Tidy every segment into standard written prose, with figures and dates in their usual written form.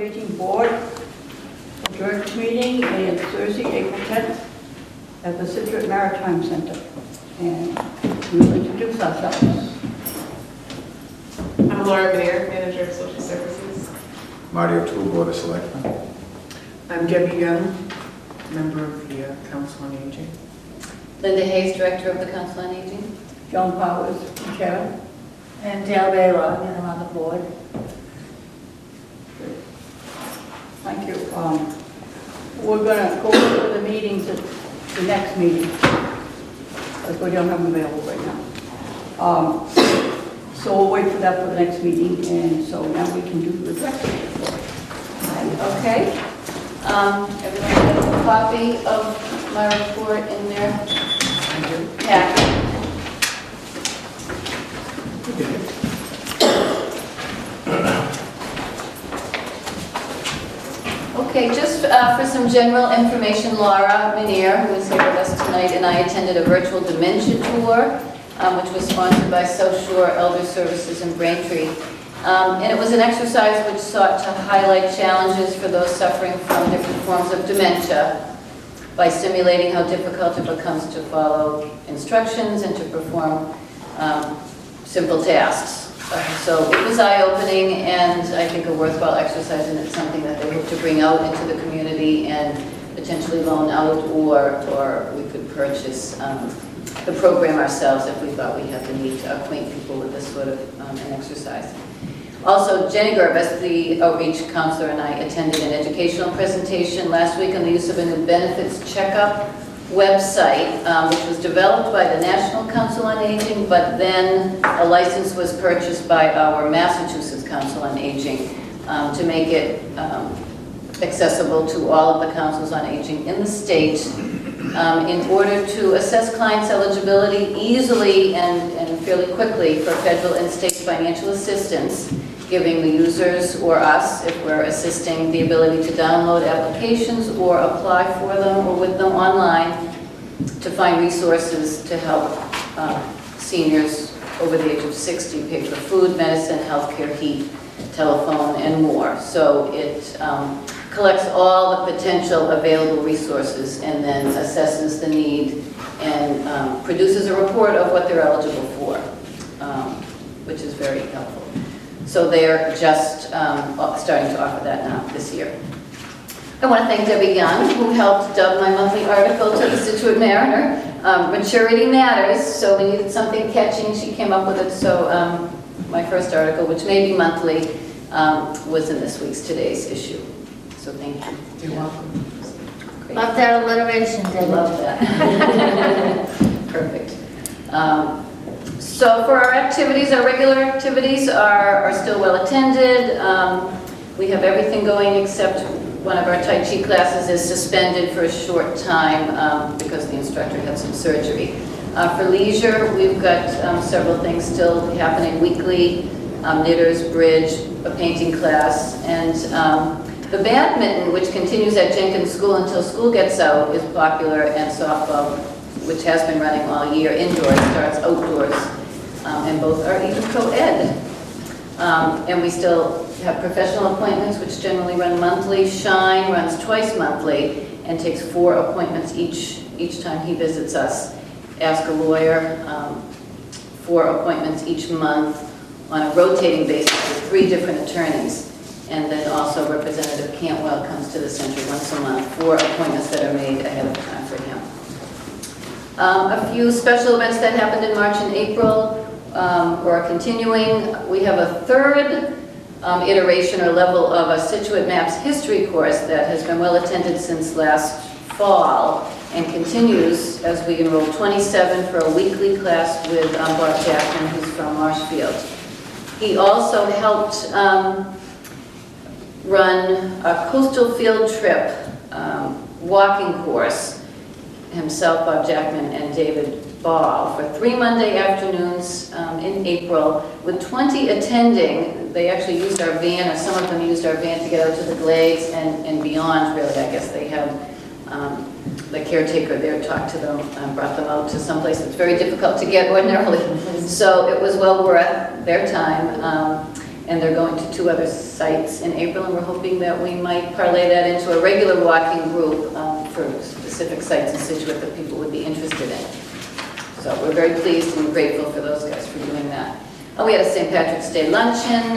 Aging Board adjourned meeting is Thursday, April 10th at the Scituate Maritime Center. And we will introduce ourselves. I'm Laura Mayer, Manager of Social Services. Marty O'Toole, Board of Selectmen. I'm Debbie Young, member of the Council on Aging. Linda Hayes, Director of the Council on Aging. Joan Powers, Chair. And Dale Baylor, and I'm on the board. Thank you. We're going to go over the meetings at the next meeting, because we don't have them available right now. So we'll wait for that for the next meeting, and so now we can do the executive report. Okay. Everyone has a copy of my report in their packet. Okay, just for some general information, Laura Minier, who is here with us tonight, and I attended a virtual dementia tour, which was sponsored by South Shore Elder Services in Braintree. And it was an exercise which sought to highlight challenges for those suffering from different forms of dementia by simulating how difficult it becomes to follow instructions and to perform simple tasks. So it was eye-opening and I think a worthwhile exercise, and it's something that they hope to bring out into the community and potentially loan out, or we could purchase the program ourselves if we thought we had the need to acquaint people with this sort of an exercise. Also, Jenny Gerbis, the outreach counselor, and I attended an educational presentation last week on the use of a new benefits checkup website, which was developed by the National Council on Aging, but then a license was purchased by our Massachusetts Council on Aging to make it accessible to all of the councils on aging in the state in order to assess clients' eligibility easily and fairly quickly for federal and state financial assistance, giving the users or us, if we're assisting, the ability to download applications or apply for them or with them online to find resources to help seniors over the age of 60 pay for food, medicine, healthcare, heat, telephone, and more. So it collects all the potential available resources and then assesses the need and produces a report of what they're eligible for, which is very helpful. So they're just starting to offer that now this year. I want to thank Debbie Young, who helped dub my monthly article to the Scituate Mariner, Maturity Matters, so we needed something catchy. She came up with it, so my first article, which may be monthly, was in this week's Today's issue. So thank you. You're welcome. Great. Love that alliteration, I Debbie. love that. Perfect. So for our activities, our regular activities are still well attended. We have everything going except one of our Tai Chi classes is suspended for a short time because the instructor had some surgery. For leisure, we've got several things still happening weekly, knitters, bridge, a painting class, and the badminton, which continues at Jenkins School until school gets out, is popular, and softball, which has been running all year indoors, starts outdoors, and both are even co-ed. And we still have professional appointments, which generally run monthly. Shine runs twice monthly and takes 4 appointments each time he visits us. Ask a Lawyer, 4 appointments each month on a rotating basis with 3 different attorneys. And then also Representative Cantwell comes to the center once a month, 4 appointments that are made ahead of time for him. A few special events that happened in March and April or are continuing. We have a 3rd iteration or level of a Scituate Maps history course that has been well attended since last fall and continues as we enroll 27 for a weekly class with Bob Jackman, who's from Marshfield. He also helped run a coastal field trip walking course, himself, Bob Jackman, and David Ball, for 3 Monday afternoons in April, with 20 attending. They actually used our van, or some of them used our van to get out to the glades and beyond, really. I guess they had the caretaker there talked to them, brought them out to someplace that's very difficult to get ordinarily. So it was well worth their time. and they're going to 2 other sites in April, and we're hoping that we might parlay that into a regular walking group for specific sites in Scituate that people would be interested in. So we're very pleased and grateful for those guys for doing that. We had a St. Patrick's Day luncheon.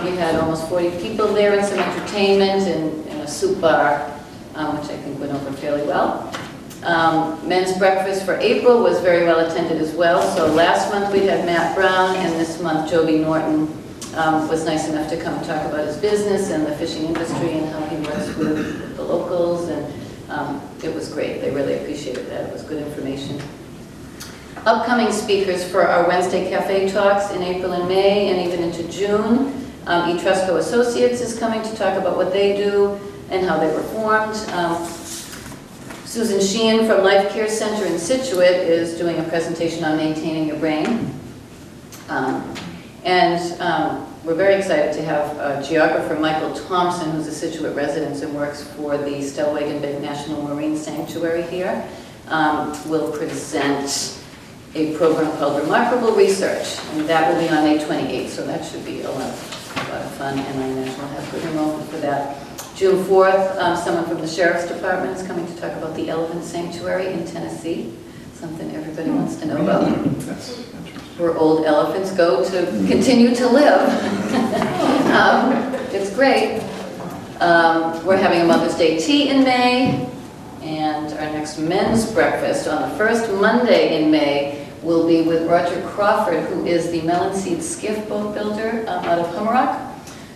We had almost 40 people there and some entertainment and a soup bar, which I think went over fairly well. Men's breakfast for April was very well attended as well. So last month we had Matt Brown, and this month Joby Norton was nice enough to come and talk about his business and the fishing industry and how he works with the locals, and it was great. They really appreciated that. It was good information. Upcoming speakers for our Wednesday Cafe Talks in April and May and even into June. Etrusco Associates is coming to talk about what they do and how they were formed. Susan Sheehan from Life Care Center in Scituate is doing a presentation on maintaining your brain. We're very excited to have geographer Michael Thompson, who's a Scituate resident and works for the Stellwagen Bay National Marine Sanctuary here, will present a program called Remarkable Research, and that will be on May 28th, so that should be a lot of fun, and I imagine we'll have good enrollment for that. June 4th, someone from the Sheriff's Department is coming to talk about the Elephant Sanctuary in Tennessee, something everybody wants to know about. That's interesting. Where old elephants go to continue to live. It's great. We're having a Mother's Day tea in May, and our next men's breakfast on the first Monday in May will be with Roger Crawford, who is the Melon Seed skiff boat builder out of Hummerock.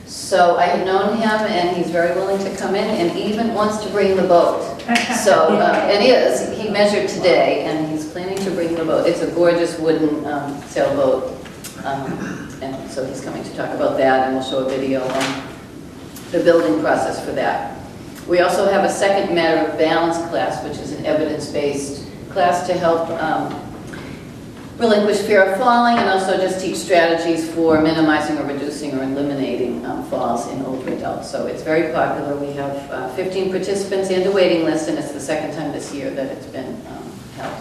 So I have known him, and he's very willing to come in and even wants to bring the boat. So, and he measured today, and he's planning to bring the boat. It's a gorgeous wooden sailboat, and so he's coming to talk about that, and we'll show a video on the building process for that. We also have a second matter of balance class, which is an evidence-based class to help relinquish fear of falling, and also just teach strategies for minimizing or reducing or eliminating falls in older adults. So it's very popular. We have 15 participants and a waiting list, and it's the second time this year that it's been held.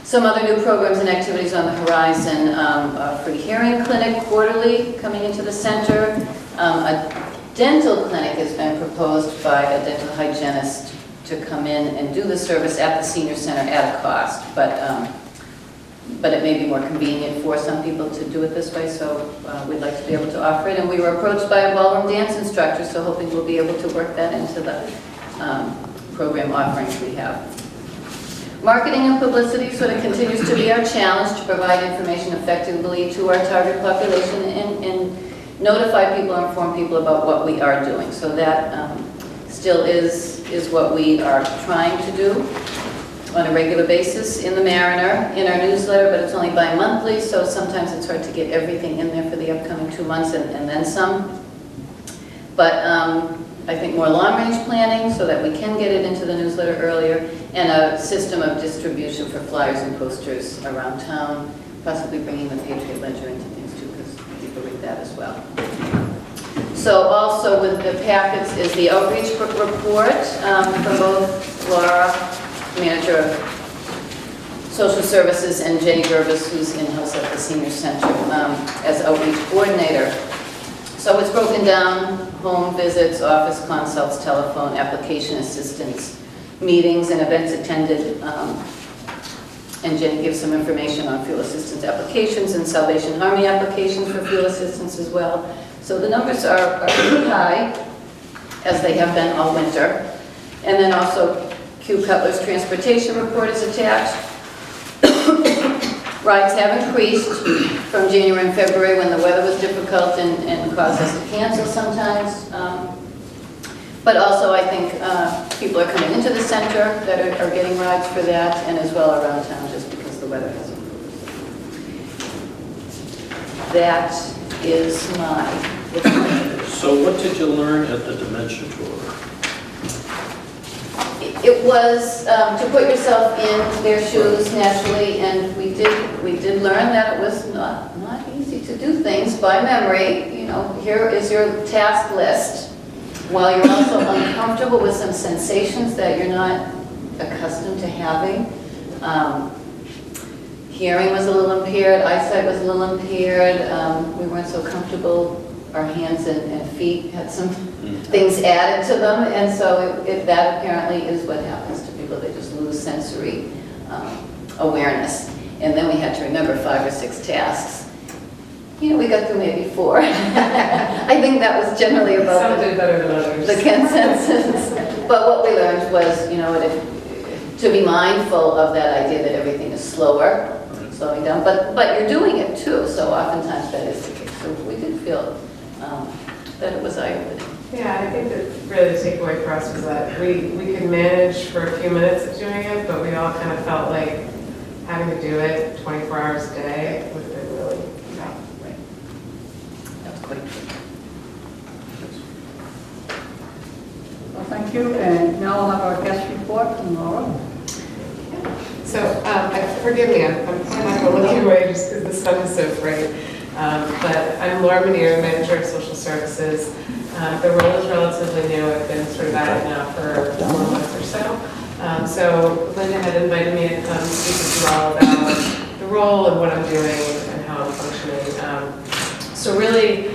Some other new programs and activities on the horizon. A free hearing clinic quarterly coming into the center. A dental clinic has been proposed by a dental hygienist to come in and do the service at the senior center at a cost, but it may be more convenient for some people to do it this way, so we'd like to be able to offer it. And we were approached by a ballroom dance instructor, so hoping we'll be able to work that into the program offerings we have. Marketing and publicity sort of continues to be our challenge, to provide information effectively to our target population and notify people and inform people about what we are doing. So that still is what we are trying to do on a regular basis in the Mariner, in our newsletter, but it's only bi-monthly, so sometimes it's hard to get everything in there for the upcoming 2 months and then some. But I think more long-range planning so that we can get it into the newsletter earlier, and a system of distribution for flyers and posters around town, possibly bringing the Patriot Ledger into things too, because people read that as well. So also with the packets is the outreach report from both Laura, Manager of Social Services, and Jenny Gervis, who's in-house at the Senior Center as outreach coordinator. So it's broken down: home visits, office consults, telephone, application assistance, meetings and events attended, and Jenny gives some information on fuel assistance applications and Salvation Army applications for fuel assistance as well. So the numbers are pretty high, as they have been all winter. And then also Q Cutler's transportation report is attached. Rides have increased from January and February when the weather was difficult and caused us to cancel sometimes. But also I think people are coming into the center that are getting rides for that, and as well around town just because the weather has improved. That is my report. So what did you learn at the dementia tour? It was to put yourself in their shoes naturally, and we did learn that it was not easy to do things by memory. You know, here is your task list, while you're also uncomfortable with some sensations that you're not accustomed to having. hearing was a little impaired, eyesight was a little impaired, we weren't so comfortable, our hands and feet had some things added to them, and so that apparently is what happens to people, they just lose sensory awareness. And then we had to remember 5 or 6 tasks. You know, we got through maybe 4. I think that was generally about Some did better than others. the consensus. But what we learned was, you know, to be mindful of that idea that everything is slower, slowing down. But you're doing it too, so oftentimes that is the case. So we did feel that it was eye-opening. Yeah, I think that really the takeaway for us was that we could manage for a few minutes of doing it, but we all kind of felt like having to do it 24 hours a day would have been really tough. Right. That was quite true. Well, thank you, and now I'll have our guest report from Laura. So, forgive me, I'm not going to look your way just because the sun is so bright. But I'm Laura Manier, Manager of Social Services. The role is relatively new. I've been sort of at it now for 4 months or so. So Linda had invited me to come speak with you all about the role and what I'm doing and how I'm functioning. So really,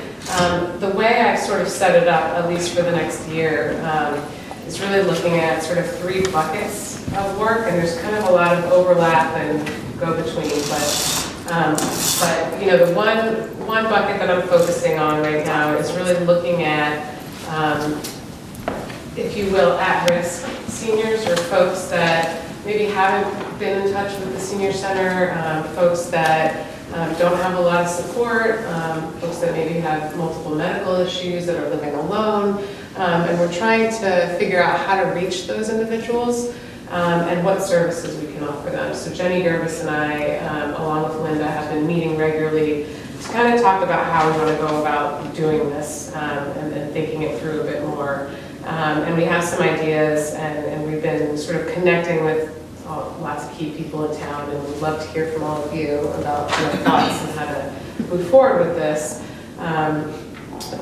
the way I've sort of set it up, at least for the next year, is really looking at sort of 3 buckets of work, and there's kind of a lot of overlap and go between, but you know, the one bucket that I'm focusing on right now is really looking at, if you will, at-risk seniors or folks that maybe haven't been in touch with the senior center, folks that don't have a lot of support, folks that maybe have multiple medical issues, that are living alone, and we're trying to figure out how to reach those individuals and what services we can offer them. So Jenny Gervis and I, along with Linda, have been meeting regularly to kind of talk about how we want to go about doing this and thinking it through a bit more. And we have some ideas, and we've been sort of connecting with lots of key people in town, and we'd love to hear from all of you about your thoughts and how to move forward with this.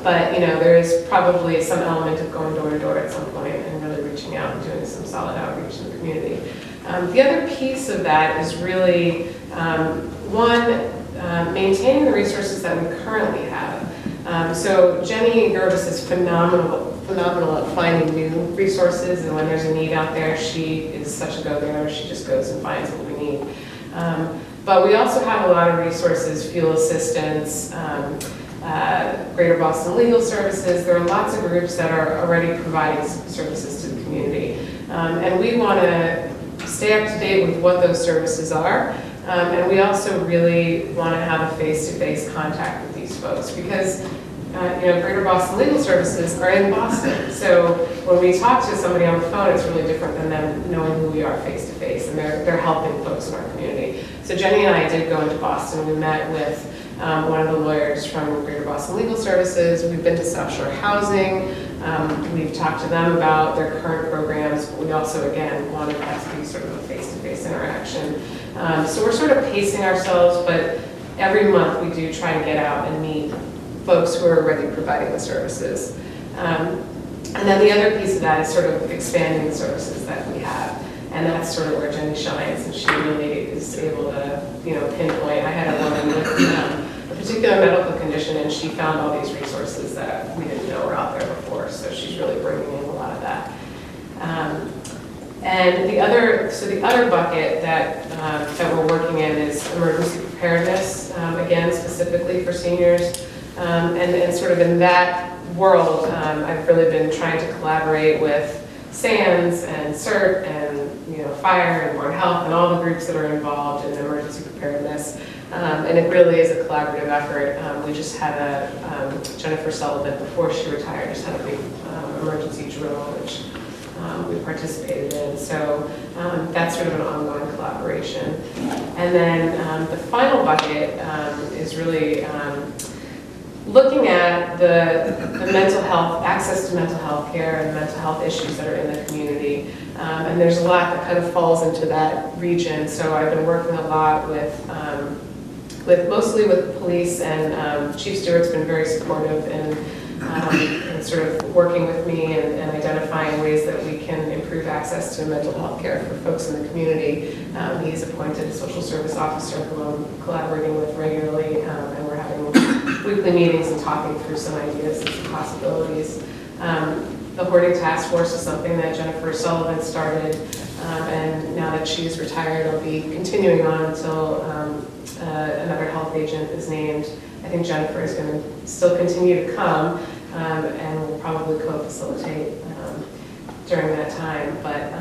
But you know, there is probably some element of going door to door at some point and really reaching out and doing some solid outreach in the community. The other piece of that is really, maintaining the resources that we currently have. So Jenny Gervis is phenomenal at finding new resources, and when there's a need out there, she is such a go-getter. She just goes and finds what we need. But we also have a lot of resources, fuel assistance, Greater Boston Legal Services. There are lots of groups that are already providing services to the community. And we want to stay up to date with what those services are. And we also really want to have a face-to-face contact with these folks, because you know, Greater Boston Legal Services are in Boston. So when we talk to somebody on the phone, it's really different than them knowing who we are face-to-face, and they're helping folks in our community. So Jenny and I did go into Boston. We met with one of the lawyers from Greater Boston Legal Services. We've been to South Shore Housing. We've talked to them about their current programs, but we also, again, wanted that to be sort of a face-to-face interaction. So we're sort of pacing ourselves, but every month we do try to get out and meet folks who are already providing the services. And then the other piece of that is sort of expanding the services that we have. And that's sort of where Jenny shines, and she really is able to, you know, pinpoint. I had a woman with a particular medical condition, and she found all these resources that we didn't know were out there before. So she's really bringing in a lot of that. And the other bucket that that we're working in is emergency preparedness. Again, specifically for seniors, and sort of in that world, I've really been trying to collaborate with SANS and CERT and fire and Board Health and all the groups that are involved in emergency preparedness. And it really is a collaborative effort. We just had Jennifer Sullivan, before she retired, just had a big emergency drill, which we participated in. So that's sort of an ongoing collaboration. And then the final bucket is really looking at the mental health, access to mental health care and mental health issues that are in the community. And there's a lot that kind of falls into that region. So I've been working a lot with mostly with police, and Chief Stewart's been very supportive in sort of working with me and identifying ways that we can improve access to mental health care for folks in the community. He's appointed a social service officer who I'm collaborating with regularly, and we're having weekly meetings and talking through some ideas and some possibilities. The hoarding task force is something that Jennifer Sullivan started, and now that she's retired, it'll be continuing on until another health agent is named. I think Jennifer is going to still continue to come, and will probably co-facilitate during that time, but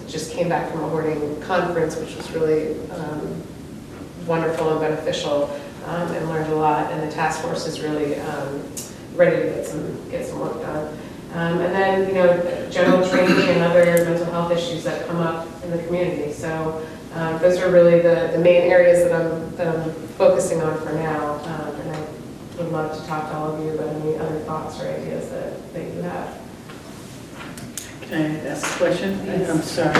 just came back from a hoarding conference, which was really wonderful and beneficial, and learned a lot, and the task force is really ready to get some work done. And then, you know, general training and other mental health issues that come up in the community. So those are really the main areas that I'm focusing on for now. And I would love to talk to all of you about any other thoughts or ideas that you have. Can I ask a question? Yes. I'm sorry.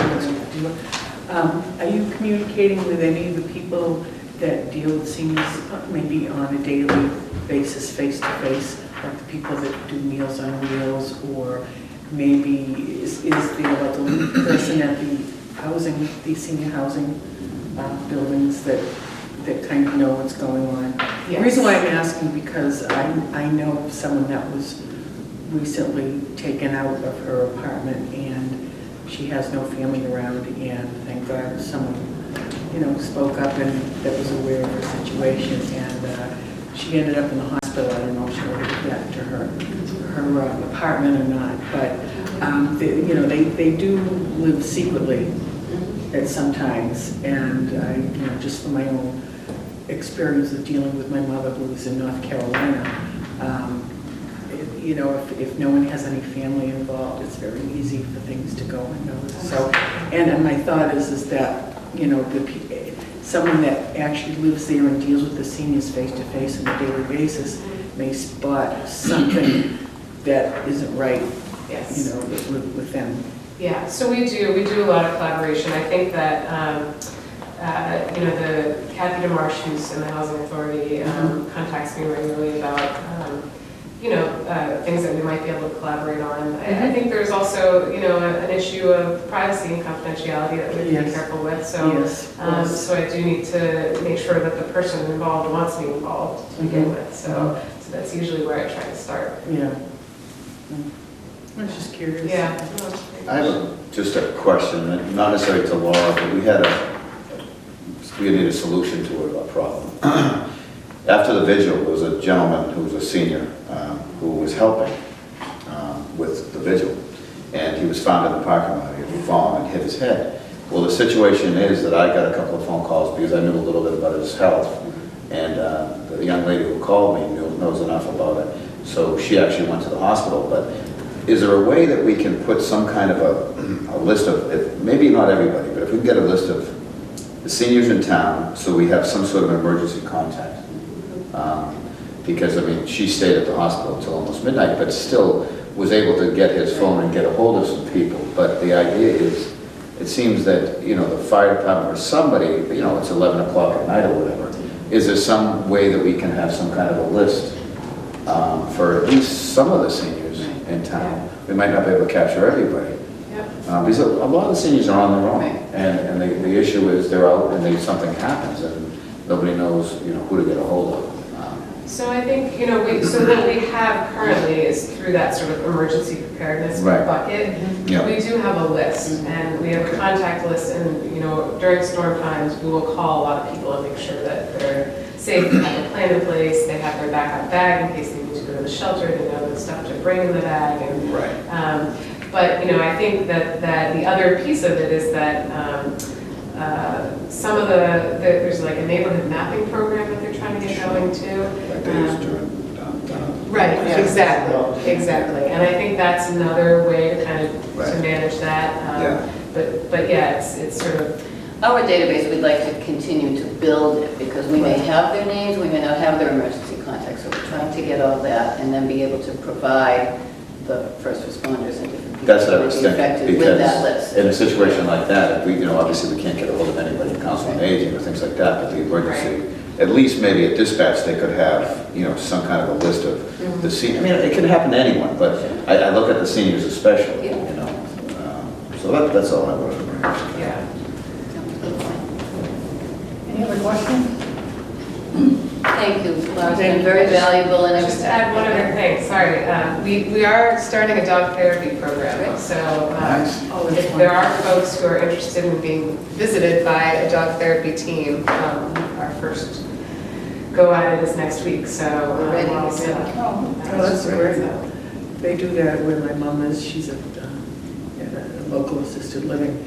Are you communicating with any of the people that deal with seniors, maybe on a daily basis, face-to-face, like the people that do Meals on Wheels, or maybe is there like a lead person at the senior housing buildings that kind of know what's going on? Yes. The reason why I'm asking, because I know someone that was recently taken out of her apartment, and she has no family around, and thank God someone, you know, spoke up and that was aware of her situation, and she ended up in the hospital. I don't know if she ever got back to her apartment or not, but you know, they do live secretly at sometimes, and I, you know, just from my own experience of dealing with my mother who was in North Carolina, you know, if no one has any family involved, it's very easy for things to go unnoticed. So, and my thought is that, you know, someone that actually lives there and deals with the seniors face-to-face on a daily basis may spot something that isn't right, Yes. you know, with them. Yeah, so we do a lot of collaboration. I think that, you know, the Kathy DeMarsh, who's in the Housing Authority, contacts me regularly about, you know, things that we might be able to collaborate on. I think there's also, you know, an issue of privacy and confidentiality that we have to be Yes. careful with. So, Yes, so I do need to make sure that the person involved wants me involved to begin with. So that's usually where I try to start. Yeah. I was just curious. Yeah. I have just a question, not necessarily to Laura, but we needed a solution to a problem. After the vigil, there was a gentleman who was a senior who was helping with the vigil, and he was found in the parking lot. He had fallen and hit his head. Well, the situation is that I got a couple of phone calls because I knew a little bit about his health, and the young lady who called me knows enough about it, so she actually went to the hospital. But is there a way that we can put some kind of a list of, maybe not everybody, but if we can get a list of the seniors in town, so we have some sort of emergency contact? Because, I mean, she stayed at the hospital until almost midnight, but still was able to get his phone and get a hold of some people. But the idea is, it seems that, you know, the fire department or somebody, you know, it's 11 o'clock at night or whatever. Is there some way that we can have some kind of a list for at least some of the seniors in town? We might not be able to capture everybody. Because a lot of the seniors are on their own, and the issue is they're out and something happens and nobody knows, you know, who to get a hold of. So I think, you know, so what we have currently is through that sort of emergency preparedness bucket, Yeah. we do have a list, and we have a contact list, and, you know, during storm times, we will call a lot of people and make sure that they're safe, they have a plan in place, they have their backup bag in case they need to go to the shelter, they know the stuff to bring in the bag. And, but, you know, I think that the other piece of it is that some of there's like a neighborhood mapping program that they're trying to get going too. Like they used to downtown. Right, exactly. And I think that's another way to kind of to manage that. But yeah, it's sort of. Our database, we'd like to continue to build it, because we may have their names, we may not have their emergency contacts, so we're trying to get all that and then be able to provide the first responders and different people That's what I who was would be thinking, affected with that list. because in a situation like that, if we, you know, obviously we can't get a hold of anybody in council on aging or things like that, but the emergency at least maybe at dispatch, they could have, you know, some kind of a list of the senior, I mean, it can happen to anyone, but I look at the seniors especially, Yeah. you know. So that's all I wanted to bring up. Yeah. Any other questions? Thank you, Laura, it's been very valuable and Just to add one other thing, sorry. We are starting a dog therapy program, so Nice. if there are folks who are interested in being visited by a dog therapy team, our first go at it is next week, so. Ready, we'll so- set up. Oh, that's great. So, They do that where my mom is, she's at a local assisted living.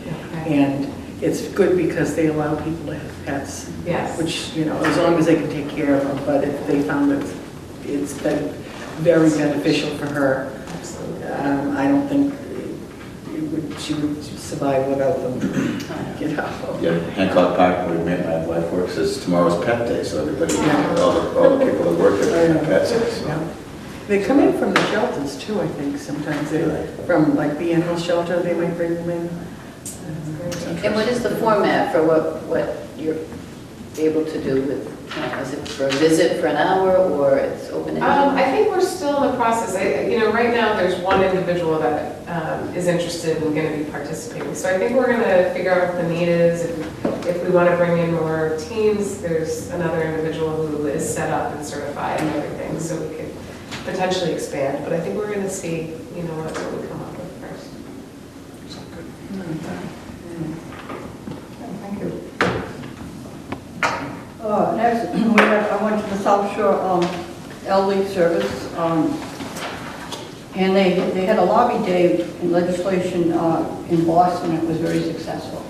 okay. And it's good because they allow people to have pets, Yes. which, you know, as long as they can take care of them, but if they found that it's been very beneficial for her, Absolutely. I don't think she would survive without them, you know. Yeah, Hancock Park, where my wife works, is tomorrow's pet day, so everybody, all the people that work there have pets. So. Yeah. They come in from the shelters too, I think, sometimes. From like the animal shelter, they might bring them in. And what is the format for what you're able to do with, you know, is it for a visit for an hour or it's open-ended? I think we're still in the process. Right now, there's one individual that is interested and going to be participating. So I think we're going to figure out what the need is. If we want to bring in more teams, there's another individual who is set up and certified and everything, so we could potentially expand. But I think we're going to see, what we come up with first. Thank you. Next, I went to the South Shore Elderly Service, and they had a lobby day in legislation in Boston. It was very successful.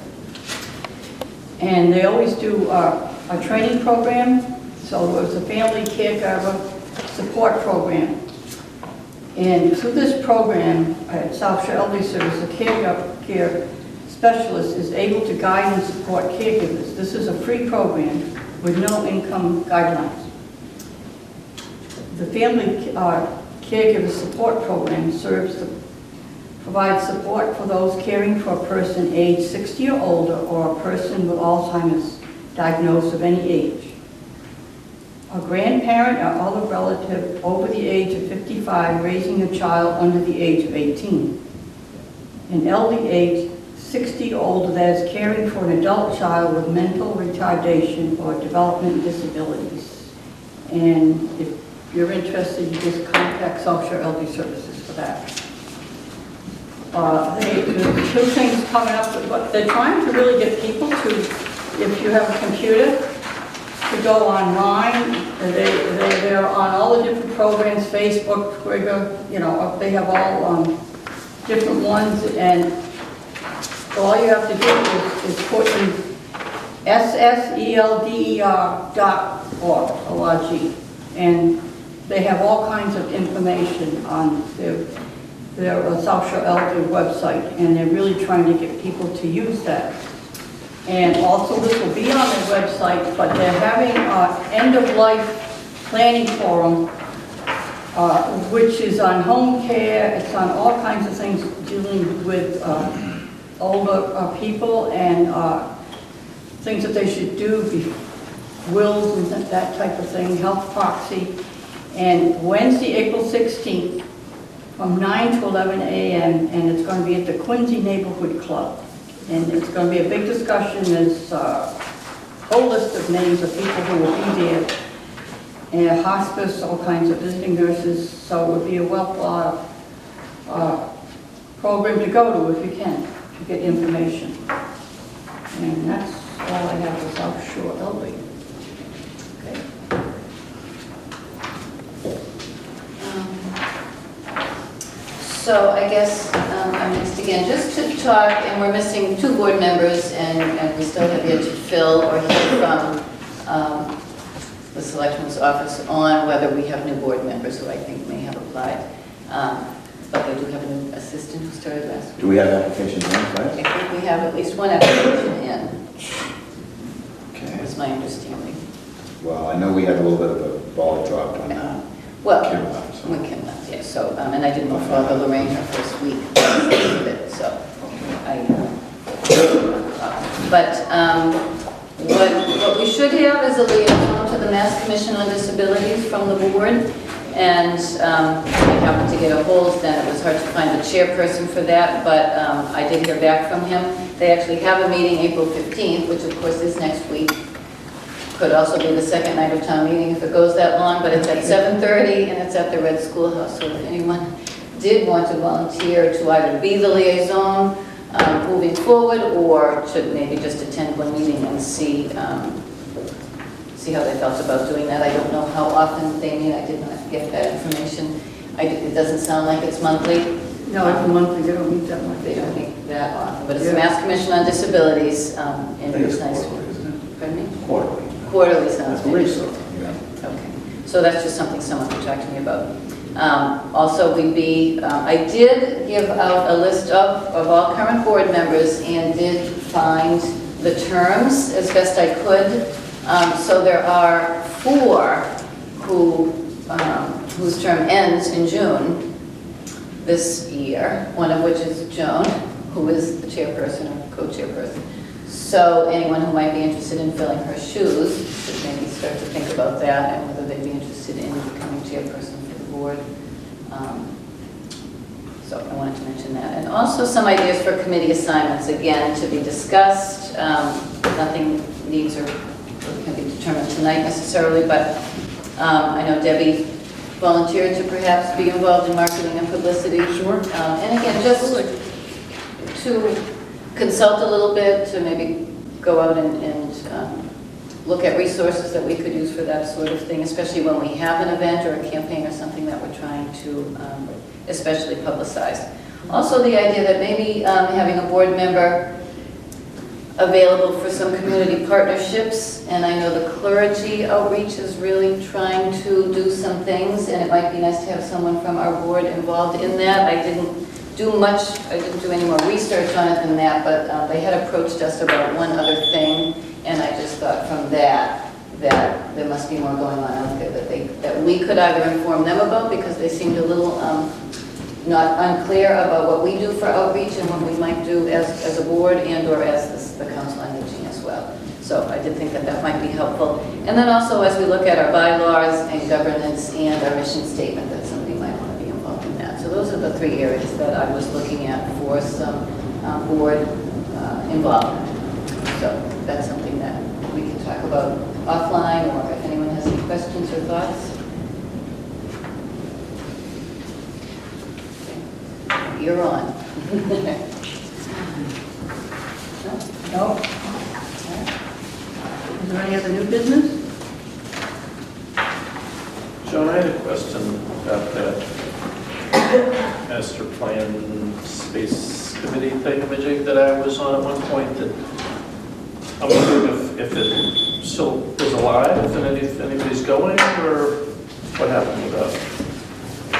And they always do a training program, so it was a family caregiver support program. And through this program at South Shore Elderly Service, the care specialist is able to guide and support caregivers. This is a free program with no income guidelines. The Family Caregiver Support Program provides support for those caring for a person aged 60 or older or a person with Alzheimer's diagnosed of any age. A grandparent or other relative over the age of 55 raising a child under the age of 18. An elderly age 60 or older that is caring for an adult child with mental retardation or developmental disabilities. And if you're interested, you just contact South Shore Elderly Services for that. There's two things coming up, but they're trying to really get people to, if you have a computer, to go online. They're on all the different programs, Facebook, Twitter, they have all different ones, and all you have to do is put in SSELDER.org, and they have all kinds of information on their South Shore Elderly website, and they're really trying to get people to use that. And also, this will be on their website, but they're having an end-of-life planning forum, which is on home care. It's on all kinds of things dealing with older people and things that they should do, wills and that type of thing, health proxy. And Wednesday, April 16th, from 9 to 11 a.m., and it's going to be at the Quincy Neighborhood Club. And it's going to be a big discussion. There's a whole list of names of people who will be there. And hospice, all kinds of visiting nurses. So it would be a well-thought program to go to if you can, to get information. And that's all I have for South Shore Elderly. Okay. So I guess I'm next again, just to talk, and we're missing 2 board members, and we still have yet to fill or hear from the Selectman's office on whether we have new board members who I think may have applied. But we do have a new assistant who started last week. Do we have applications in, I right? think we have at least 1 application in, Okay. is my understanding. Well, I know we had a little bit of a ball dropped on that. Well, Kim left, so. when Kim left, yeah, so, and I didn't bother Lorraine her first week of it, so I, but What we should have is a liaison to the Mass Commission on Disabilities from the board. And I happened to get a hold, then it was hard to find the chairperson for that, but I did hear back from him. They actually have a meeting April 15th, which of course is next week. Could also be the second night of town meeting if it goes that long, but it's at 7:30 and it's at the Red Schoolhouse. So if anyone did want to volunteer to either be the liaison moving forward, or should maybe just attend one meeting and see how they felt about doing that. I don't know how often they meet. I did not get that information. It doesn't sound like it's monthly. No, it's a monthly, they don't meet that much. They don't meet that often, but it's the Yeah. Mass Commission on Disabilities, I and think it's it's nice. quarterly, isn't it? Pardon me? Quarterly. Quarterly sounds I believe good. so, yeah. Okay, so that's just something someone could talk to me about. Also, I did give out a list of all current board members and did find the terms as best I could. So there are 4 whose term ends in June this year, one of which is Joan, who is the chairperson or co-chairperson. So anyone who might be interested in filling her shoes should maybe start to think about that and whether they'd be interested in becoming chairperson for the board. So I wanted to mention that. And also some ideas for committee assignments, again, to be discussed. Nothing needs or can be determined tonight necessarily, but I know Debbie volunteered to perhaps be involved in marketing and publicity. Sure. And again, just to consult a little bit, to maybe go out and look at resources that we could use for that sort of thing, especially when we have an event or a campaign or something that we're trying to especially publicize. Also the idea that maybe having a board member available for some community partnerships, and I know the clergy outreach is really trying to do some things, and it might be nice to have someone from our board involved in that. I didn't do any more research on it than that, but they had approached us about one other thing, and I just thought from that there must be more going on out there that we could either inform them about, because they seemed a little not unclear about what we do for outreach and what we might do as a board and or as the Council on Aging as well. So I did think that might be helpful. And then also as we look at our bylaws and governance and our mission statement, that somebody might want to be involved in that. So those are the 3 areas that I was looking at for some board involvement. So that's something that we can talk about offline, or if anyone has any questions or thoughts. You're on. No? Is there any other new business? Joan, I had a question about that master plan space committee thingamajig that I was on at one point. That I'm wondering if it still is alive, if anybody's going, or what happened with that?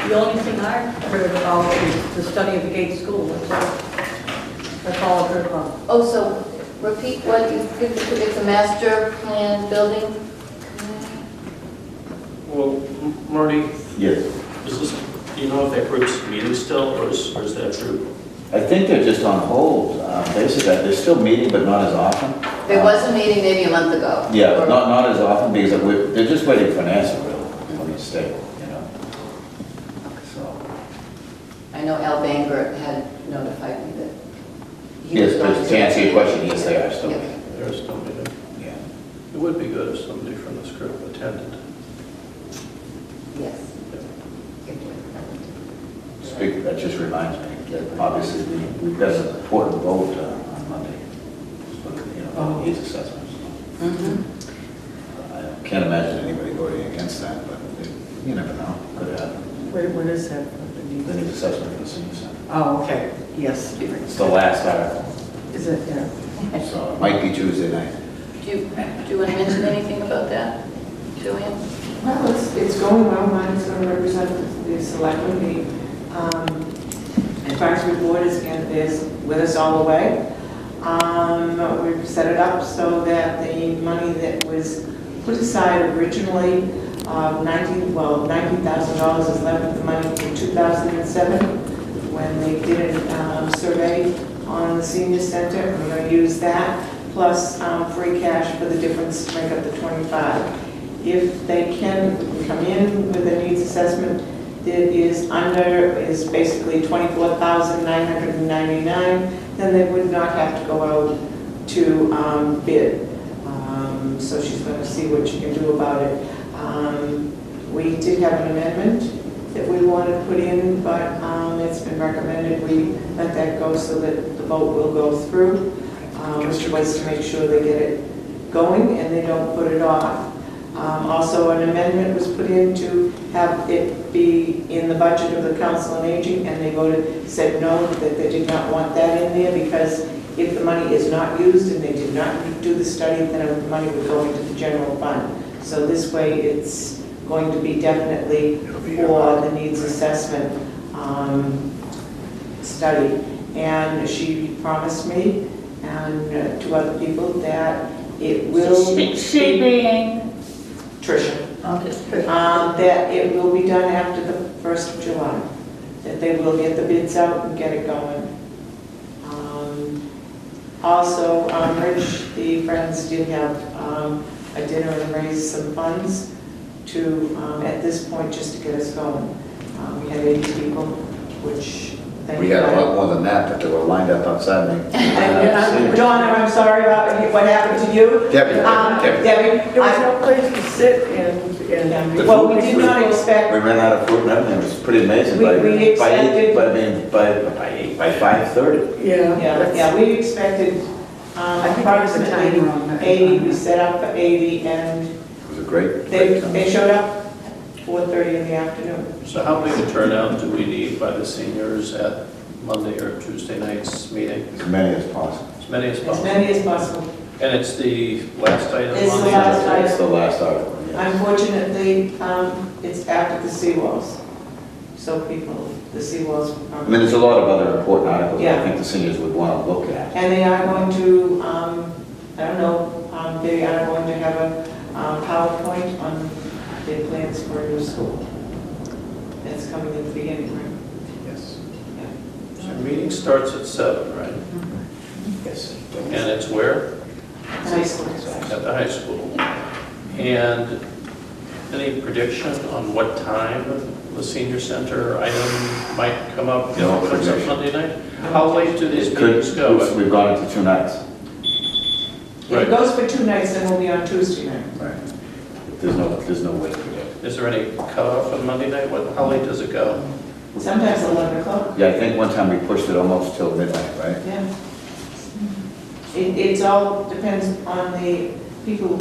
The only thing I heard about is the study of the Gate School. That's all I've heard about. Oh, so repeat what you, it's a master plan building? Well, Marty, Yes. do you know if that group's meeting still, or is that group? I think they're just on hold. Basically, they're still meeting, but not as often. There was a meeting maybe a month ago. Yeah, Or- not as often, because they're just waiting for an answer, really, from the state, you know. So, I know Al Banger had notified me that he yes, was going to answer your question, yes, they are still Yeah. meeting. They're still meeting. Yeah. It would be good if somebody from this group attended. Yes. Speak, that just reminds me, that obviously, we've got an important vote on Monday, for the, needs assessments. Mhm. I can't imagine anybody voting against that, but you never know, could happen. What is that? The needs assessment for the senior center. Oh, okay, yes. It's the last article, Is it, yeah. so it might be Tuesday night. Do you want to mention anything about that, Julian? Well, it's going well. Mine is going to represent the selectmen. The advisory board is with us all the way. We've set it up so that the money that was put aside originally, $90,000 is left of the money from 2007 when they did a survey on the senior center. We're going to use that plus free cash for the difference to make up the 25. If they can come in with a needs assessment that is basically 24,999, then they would not have to go out to bid. So she's going to see what she can do about it. We did have an amendment that we wanted to put in, but it's been recommended we let that go so that the vote will go through, which was to make sure they get it going and they don't put it off. Also, an amendment was put in to have it be in the budget of the Council on Aging, and they said no, that they did not want that in there, because if the money is not used and they did not do the study, then the money would go into the general fund. So this way, it's going to be definitely for the needs assessment study. And she promised me and to other people that it will She being, Tricia, Okay. that it will be done after the 1st of July, that they will get the bids out and get it going. Also, Rich, the Friends did have a dinner and raise some funds to, at this point, just to get us going. We had 80 people, which... We had a lot more than that, but they were lined up outside me. Donna, I'm sorry about what happened to you. Debbie. Debbie, There was no place to sit and well, we did not expect... We ran out of food and everything, it was pretty amazing. We expected- By 5:30. Yeah, we expected I think there was a approximately timer on that. 80, we set up for 80, and It was a great they time. showed up 4:30 in the afternoon. So how big a turnout do we need by the seniors at Monday or Tuesday night's meeting? As many as possible. As many as As possible. many as possible. And it's the last item It's on the the last agenda? It's the last article, yes. Unfortunately, it's after the seawalls, so the seawalls I mean, there's a lot of other important articles Yeah. I think the seniors would want to look at. and they are going to, I don't know, they are going to have a PowerPoint on their plans for a new school. That's coming in the beginning, right? Yes. So your meeting starts at 7, right? Yes. And it's where? High school. At the high school. And any prediction on what time the senior center item might come up? If No it comes up prediction. Monday night? How late do these It could, meetings go? we've gone into 2 nights. If it goes for 2 nights, then we'll be on Tuesday night. Right. There's no way to predict. Is there any cutoff on Monday night? How late does it go? Sometimes 11 o'clock. Yeah, I think one time we pushed it almost till midnight, right? Yeah. It's all depends on the people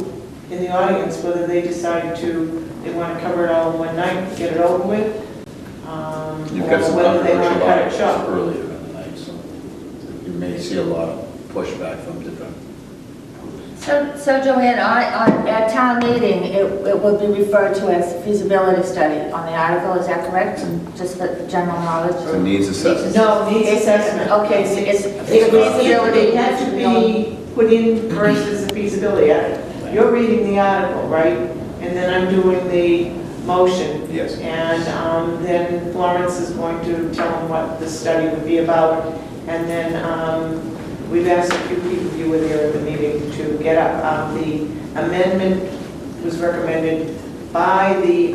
in the audience, whether they decide they want to cover it all in one night, get it over with, You've got or some whether they want to controversial cut it articles short. earlier in the night, so you may see a lot of pushback from different. so Joanne, at town meeting, it would be referred to as feasibility study on the article, is that correct? And just for general knowledge? The needs assessment. No, needs assessment. Okay, so it's Feasibility, it has to be put in versus the feasibility. You're reading the article, right? And then I'm doing the motion. Yes. And then Florence is going to tell them what the study would be about. And then we've asked a few people, you were there at the meeting, to get up. The amendment was recommended by the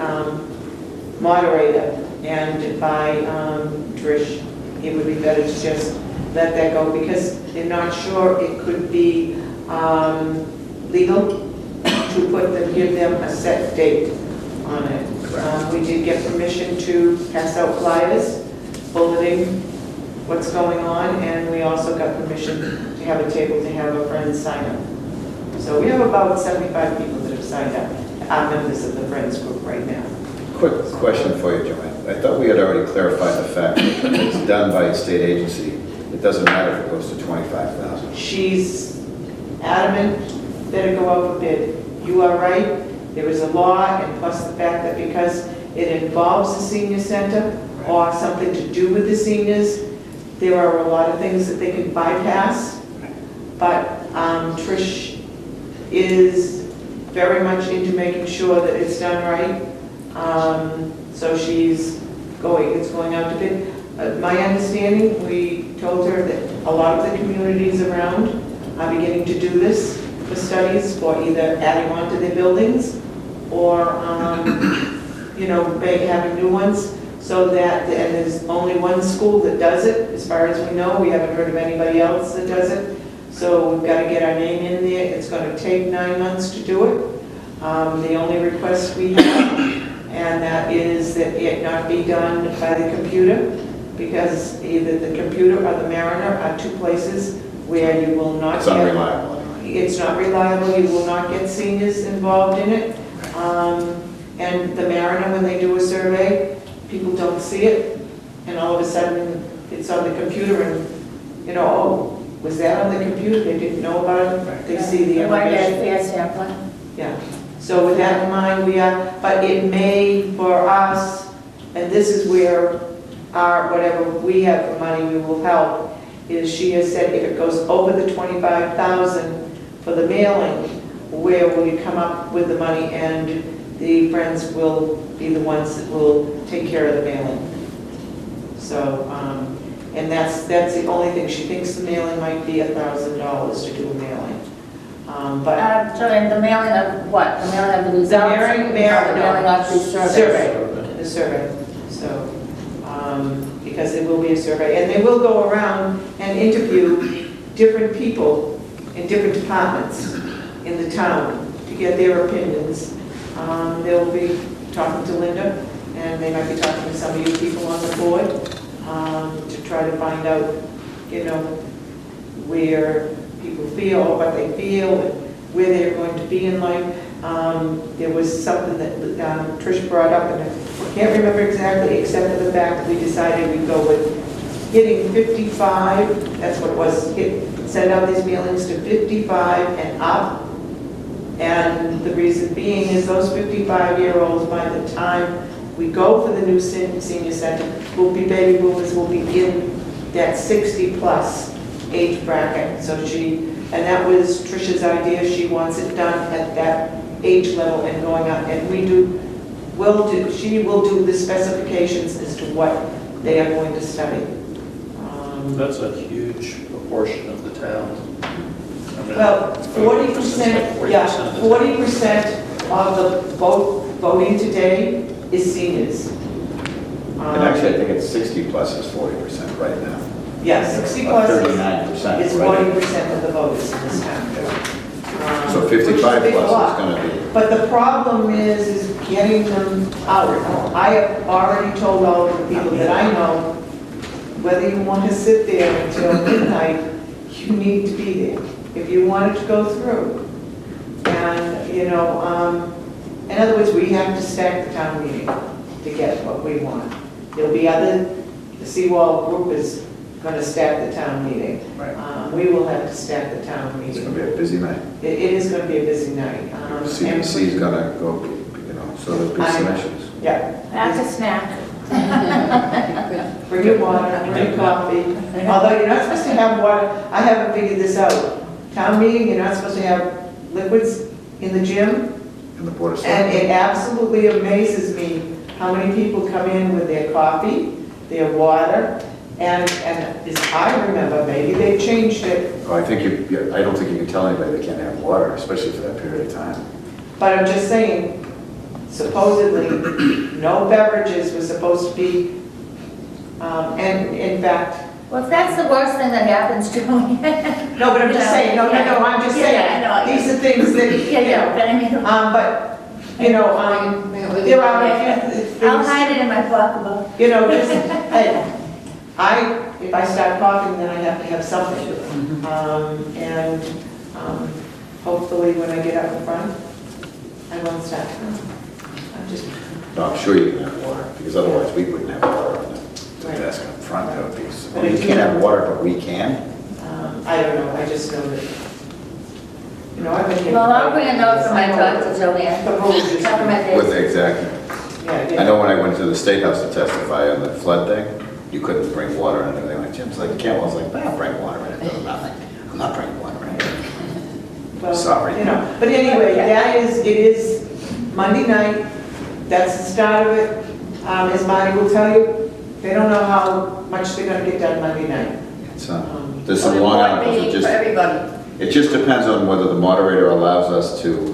moderator and by Trish. It would be better to just let that go because they're not sure it could be legal to give them a set date on it. We did get permission to pass out flyers, bulleting what's going on, and we also got permission to have a table to have a friend sign up. So we have about 75 people that have signed up, are members of the Friends group right now. Quick question for you, Joanne. I thought we had already clarified the fact that it's done by a state agency. It doesn't matter if it goes to 25,000. She's adamant that it go out for bid. You are right, there is a law, and plus the fact that because it involves the senior center or something to do with the seniors, there are a lot of things that they can bypass. But Trish is very much into making sure that it's done right. So it's going out to bid. My understanding, we told her that a lot of the communities around are beginning to do this for studies, for either adding on to their buildings or, having new ones. So that, and there's only one school that does it, as far as we know. We haven't heard of anybody else that does it. So we've got to get our name in there. It's going to take 9 months to do it. The only request we have, and that is that it not be done by the computer, because either the computer or the Mariner are two places where you will not It's get... unreliable. It's not reliable, you will not get seniors involved in it. And the Mariner, when they do a survey, people don't see it, and all of a sudden, it's on the computer, and, oh, was that on the computer? They didn't know about it, they see the You want to get a information. fair sampling? Yeah, so with that in mind, but it may, for us, and this is where whatever we have for money, we will help, is she has said if it goes over the 25,000 for the mailing, where will you come up with the money, and the Friends will be the ones that will take care of the mailing. So, and that's the only thing. She thinks the mailing might be $1,000 to do a mailing. But So in the mailing of what? The mailing of the results? the Or the mailing of the survey? the survey. So, because it will be a survey, and they will go around and interview different people in different departments in the town to get their opinions. They'll be talking to Linda, and they might be talking to some of you people on the board to try to find out, where people feel, what they feel, and where they're going to be in life. There was something that Trish brought up, and I can't remember exactly, except for the fact that we decided we'd go with hitting 55, that's what it was, send out these mailings to 55 and up. And the reason being is those 55-year-olds, by the time we go for the new senior center, will be baby boomers, will be in that 60-plus age bracket. So and that was Tricia's idea. She wants it done at that age level and going up. And she will do the specifications as to what they are going to study. That's a huge proportion of the town. Well, 40%, yeah, 40% of the voting today is seniors. And actually, I think it's 60 plus is 40% right now. Yeah, 60 plus 39% is right 40% of the voters in this town. So Which is a 55 big plus lot. is going to be. But the problem is getting them out. I have already told all of the people that I know, whether you want to sit there until midnight, you need to be there if you want it to go through. And, in other words, we have to stack the town meeting to get what we want. There'll be the Seawall group is going to stack the town meeting. Right. We will have to stack the town It's meeting. going to be a busy night. It is going to be a busy night. CBC is going to go, so there'll be some issues. Yeah. That's a snack. Bring your water, bring your coffee. Although you're not supposed to have water, I haven't figured this out. Town meeting, you're not supposed to have liquids in the gym. And the Board of And Selectmen. it absolutely amazes me how many people come in with their coffee, their water, and as I remember, maybe they changed it, Oh, I don't think you can tell anybody they can't have water, especially for that period of time. but I'm just saying, supposedly, no beverages were supposed to be, and in fact, Well, if that's the worst thing that happens to me. no, but I'm just saying, no, I'm just saying, Yeah, I know. these are things that, But I mean, but, there are a few things. I'll hide it in my pocketbook. Just, hey, if I start coughing, then I have to have something. Hopefully when I get up in front, I won't start. I'm just, No, I'm sure you can have water, because otherwise we wouldn't have water on the Right. desk up front. That would be, But you if you- can't have water, but we can. I don't know, I just know that, I've been here. Well, I'll bring a note from my doctor, Joanne. The rules is, With exactly. yeah, I know when I went to the State House to testify on the flood thing, you couldn't bring water and everything. Like Jim's like, Campbell was like, I'll bring water in it. I'm not bringing water in it. well, Sorry. But anyway, it is Monday night, that's the start of it. As Marty will tell you, they don't know how much they're gonna get done Monday night. It's, there's some long hours. Meeting for everybody. It just depends on whether the moderator allows us to,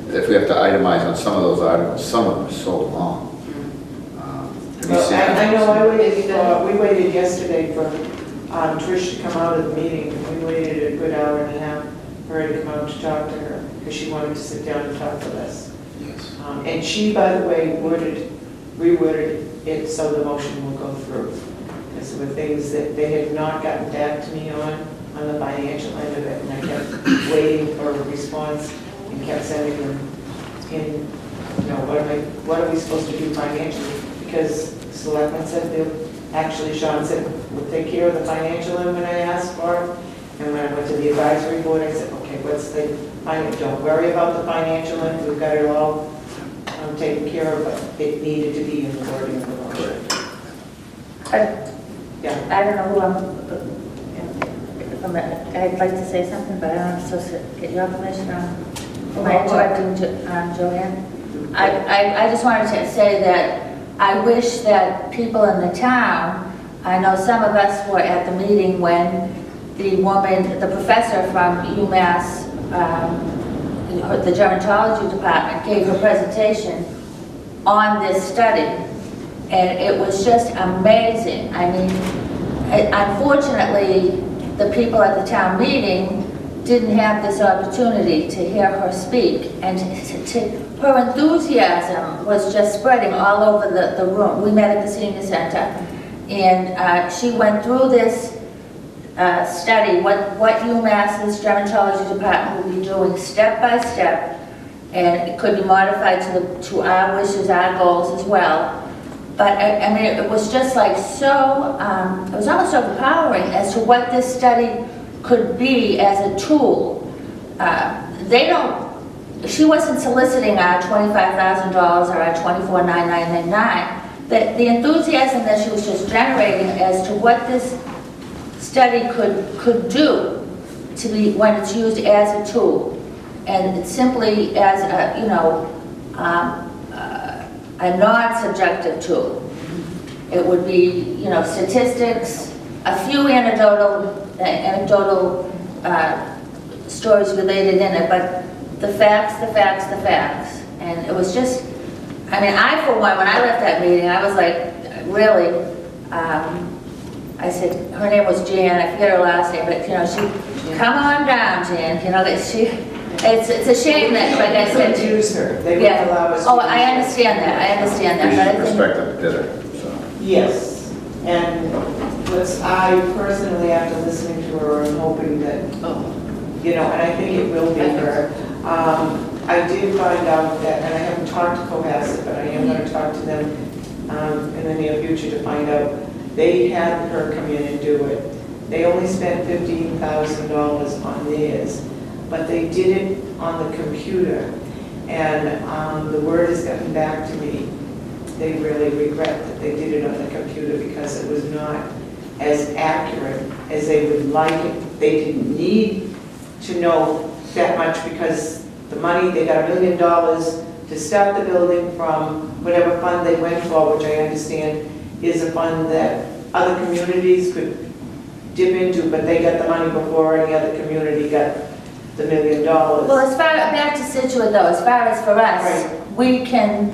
if we have to itemize on some of those articles, some of them are so long. Have you Well, seen I know it? we waited yesterday for Trish to come out of the meeting. We waited a good hour and a half for her to come out to talk to her, because she wanted to sit down and talk with us. Yes. And she, by the way, reworded it so the motion will go through. Because there were things that they had not gotten back to me on the financial end of it, and I kept waiting for a response and kept sending them in, what are we supposed to do financially? Because selectmen said actually Sean said, we'll take care of the financial end when I asked for it. And when I went to the advisory board, I said, okay, what's the, don't worry about the financial end, we've got it all taken care of, but it needed to be in the wording of the motion. Yeah. I don't know who I'd like to say something, but I don't know if I'm supposed to get your permission on, am I interrupting Joanne? I just wanted to say that I wish that people in the town, I know some of us were at the meeting when the woman, the professor from UMass, the gerontology department gave her presentation on this study, and it was just amazing. I mean, unfortunately, the people at the town meeting didn't have this opportunity to hear her speak, and her enthusiasm was just spreading all over the room. We met at the senior center, and she went through this study, what UMass's gerontology department will be doing step by step, and it could be modified to our wishes, our goals as well. But I mean, it was just like so, it was almost overpowering as to what this study could be as a tool. She wasn't soliciting our $25,000 or our $24,999. The enthusiasm that she was just generating as to what this study could do to be when it's used as a tool, and it's simply as a non-subjective tool. It would be, statistics, a few anecdotal stories related in it, but the facts. And it was just, I mean, I for one, when I left that meeting, I was like, really, I said, her name was Jan, I forget her last name, but she, come on down, Jan, it's a shame that, like I said. They use her, they wouldn't Yeah. allow us to Oh, use I her. understand that, We but should I think, respect the bidder, so. Yes, and I personally, after listening to her, am hoping that, and I think it will be her. I did find out that, and I haven't talked to Cohasset, but I am going to talk to them in the near future to find out. They had her come in and do it. They only spent $15,000 on theirs, but they did it on the computer. And the word has gotten back to me. They really regret that they did it on the computer because it was not as accurate as they would like it. They didn't need to know that much because the money, they got $1 million to start the building from whatever fund they went for, which I understand is a fund that other communities could dip into, but they got the money before any other community got the $1 million. well, as far, back to Scituate though, as far as for us, Right. we can,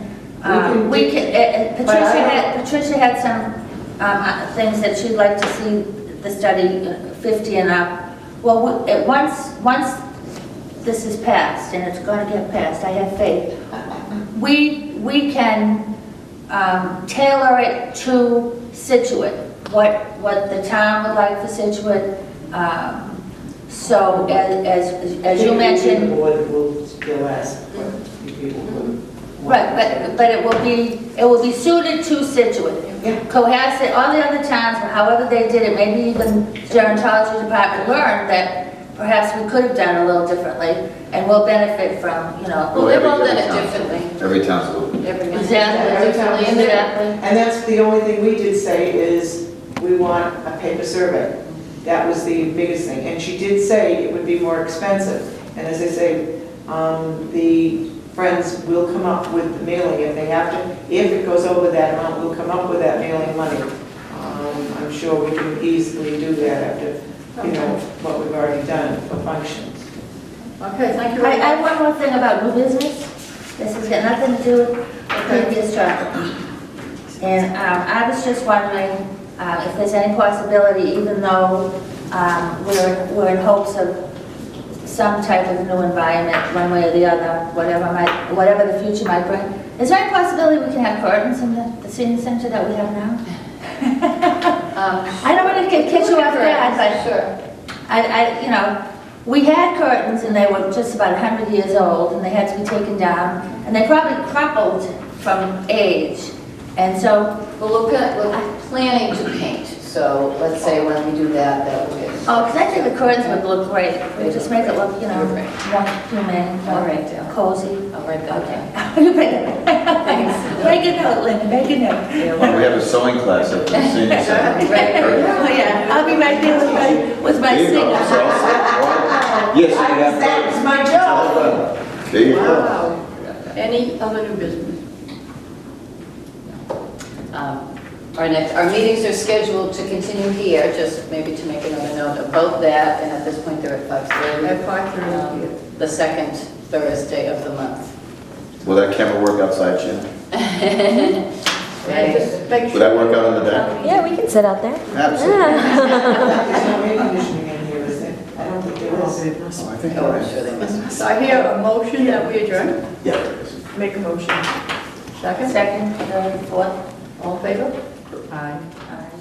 Patricia had some things that she'd like to see the study 50 and up. Well, once this is passed, and it's going to get passed, I have faith, we can tailor it to Scituate, what the town would like for Scituate. So as you mentioned. The board will still ask what you people would. Right, but it will be suited to Scituate. Yeah. Cohasset, all the other towns, however they did it, maybe even the gerontology department learned that perhaps we could have done a little differently, and we'll benefit from, Well, they've all done it Every town- differently. Every town's a little. Exactly, Every town is different. exactly. And that's the only thing we did say is we want a paper survey. That was the biggest thing. And she did say it would be more expensive. And as I say, the friends will come up with the mailing if they have to. If it goes over that amount, we'll come up with that mailing money. I'm sure we can easily do that after, what we've already done for functions. Okay, thank you I very have much. one more thing about new business. This has got nothing to do with previous traffic. And I was just wondering if there's any possibility, even though we're in hopes of some type of new environment, one way or the other, whatever the future might bring, is there any possibility we can have curtains in the senior center that we have now? I don't want to catch you off guard, but Sure. you know, we had curtains and they were just about 100 years old and they had to be taken down and they probably crumpled from age. And so, Well, we're planning to paint, so let's say when we do that, that will be. oh, because I think the curtains would look great. It would just make it look, you know, You're right. more humane, All more right, Dale. cozy. I'll write that Okay. down. You make it. Thanks. Make a note, Linda, make a note. We have a sewing class at the senior center. Right. Oh, yeah, I'll be right there with my There you go. singer. So, yes, you have. That's my job. There you go. Wow. Any other new business? Our meetings are scheduled to continue here, just maybe to make another note about that, and at this point they're at 5:30. At 5:30. The second Thursday of the month. Will that camera work outside, Jim? And just make Will sure. that work out on the deck? Yeah, we can sit out there. Absolutely. There's no air conditioning in here, is there? I don't think there is. Oh, I think Oh, there I'm is. sure they must. So I hear a motion that we adjourn. Yeah, there is. Make a motion. Second? Second, third, fourth. All in favor? Aye. Aye.